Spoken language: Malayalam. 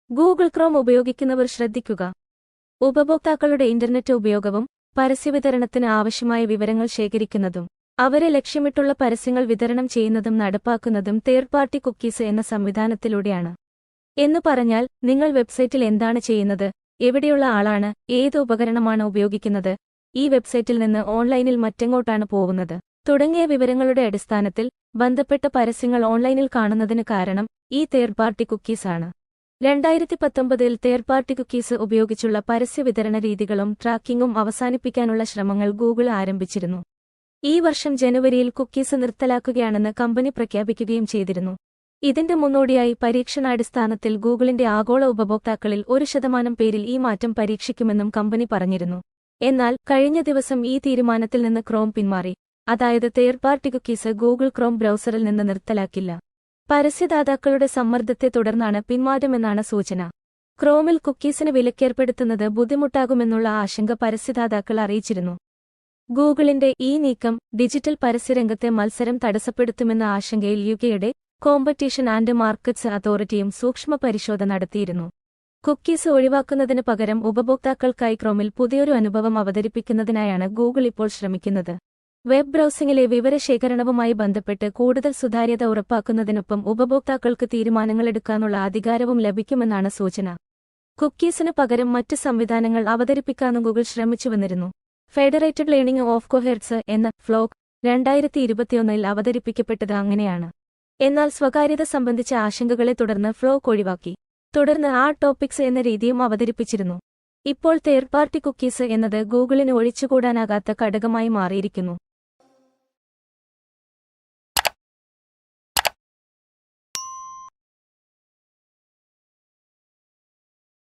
ഗൂഗിൾ ക്രോം ഉപയോഗിക്കുന്നവർ ശ്രദ്ധിക്കുക. ഉപഭോക്താക്കളുടെ ഇന്റർനെറ്റ് ഉപയോഗവും പരസ്യവിതരണത്തിന് ആവശ്യമായ വിവരങ്ങൾ ശേഖരിക്കുന്നതും അവരെ ലക്ഷ്യമിട്ടുള്ള പരസ്യങ്ങൾ വിതരണം ചെയ്യുന്നതും നടപ്പാക്കുന്നതും തേർഡ് പാർട്ടി കുക്കീസ് എന്ന സംവിധാനത്തിലൂടെയാണ്. എന്നു പറഞ്ഞാൽ, നിങ്ങൾ വെബ്സൈറ്റിൽ എന്താണ് ചെയ്യുന്നത്, എവിടെയുള്ള ആളാണ്, ഏത് ഉപകരണമാണ് ഉപയോഗിക്കുന്നത്, ഈ വെബ്സൈറ്റിൽ നിന്ന് ഓൺലൈനിൽ മറ്റെങ്ങോട്ടാണ് പോകുന്നത് തുടങ്ങിയ വിവരങ്ങളുടെ അടിസ്ഥാനത്തിൽ ബന്ധപ്പെട്ട പരസ്യങ്ങൾ ഓൺലൈനിൽ കാണുന്നതിന് കാരണം ഈ തേർഡ് പാർട്ടി കുക്കീസാണ്. 2019-ൽ തേർഡ് പാർട്ടി കുക്കീസ് ഉപയോഗിച്ചുള്ള പരസ്യ വിതരണ രീതികളും ട്രാക്കിംഗും അവസാനിപ്പിക്കാനുള്ള ശ്രമങ്ങൾ ഗൂഗിൾ ആരംഭിച്ചിരുന്നു. ഈ വർഷം ജനുവരിയിൽ കുക്കീസ് നിർത്തലാക്കുകയാണെന്ന് കമ്പനി പ്രഖ്യാപിക്കുകയും ചെയ്തിരുന്നു. ഇതിന്റെ മുന്നോടിയായി പരീക്ഷണാടിസ്ഥാനത്തിൽ ഗൂഗിളിന്റെ ആഗോള ഉപഭോക്താക്കളിൽ 1% പേരിൽ ഈ മാറ്റം പരീക്ഷിക്കുമെന്നും കമ്പനി പറഞ്ഞിരുന്നു. എന്നാൽ കഴിഞ്ഞ ദിവസം ഈ തീരുമാനത്തിൽ നിന്ന് ക്രോം പിന്മാറി. അതായത് third party cookies Google Chrome ബ്രൗസറിൽ നിന്ന് നിർത്തലാക്കില്ല. പരസ്യദാതാക്കളുടെ സമ്മർദ്ദത്തെ തുടർന്നാണ് പിന്മാറ്റമെന്നാണ് സൂചന. ക്രോമിൽ കുക്കീസിന് വിലക്കേർപ്പെടുത്തുന്നത് ബുദ്ധിമുട്ടാകുമെന്നുള്ള ആശങ്ക പരസ്യദാതാക്കൾ അറിയിച്ചിരുന്നു. ഗൂഗിളിന്റെ ഈ നീക്കം ഡിജിറ്റൽ പരസ്യരംഗത്തെ മത്സരം തടസ്സപ്പെടുത്തുമെന്ന ആശങ്കയിൽ യുകെയുടെ കോമ്പറ്റീഷൻ ആൻഡ് മാർക്കറ്റ്സ് അതോറിറ്റിയും സൂക്ഷ്മ പരിശോധന നടത്തിയിരുന്നു. കുക്കീസ് ഒഴിവാക്കുന്നതിന് പകരം ഉപഭോക്താക്കൾക്കായി ക്രോമിൽ പുതിയൊരു അനുഭവം അവതരിപ്പിക്കുന്നതിനായാണ് ഗൂഗിൾ ഇപ്പോൾ ശ്രമിക്കുന്നത്. വെബ് ബ്രൗസിംഗിലെ വിവരശേഖരണവുമായി ബന്ധപ്പെട്ട് കൂടുതൽ സുതാര്യത ഉറപ്പാക്കുന്നതിനൊപ്പം ഉപഭോക്താക്കൾക്ക് തീരുമാനങ്ങളെടുക്കാനുള്ള അധികാരവും ലഭിക്കുമെന്നാണ് സൂചന. കുക്കീസിന് പകരം മറ്റ് സംവിധാനങ്ങൾ അവതരിപ്പിക്കാനും ഗൂഗിൾ ശ്രമിച്ചുവന്നിരുന്നു. ഫെഡറേറ്റഡ് ലേണിംഗ് ഓഫ് കൊഹെർട്സ് എന്ന ഫ്ലോഗ് 2021-ൽ അവതരിപ്പിക്കപ്പെട്ടത് അങ്ങനെയാണ്. എന്നാൽ സ്വകാര്യത സംബന്ധിച്ച ആശങ്കകളെ തുടർന്ന് ഫ്ലോഗ് ഒഴിവാക്കി. തുടർന്ന് ടോപ്പിക്സ് എന്ന രീതിയും അവതരിപ്പിച്ചിരുന്നു. ഇപ്പോൾ തേർഡ് പാർട്ടി കുക്കീസ് എന്നത് ഗൂഗിളിന് ഒഴിച്ചുകൂടാനാകാത്ത ഘടകമായി മാറിയിരിക്കുന്നു.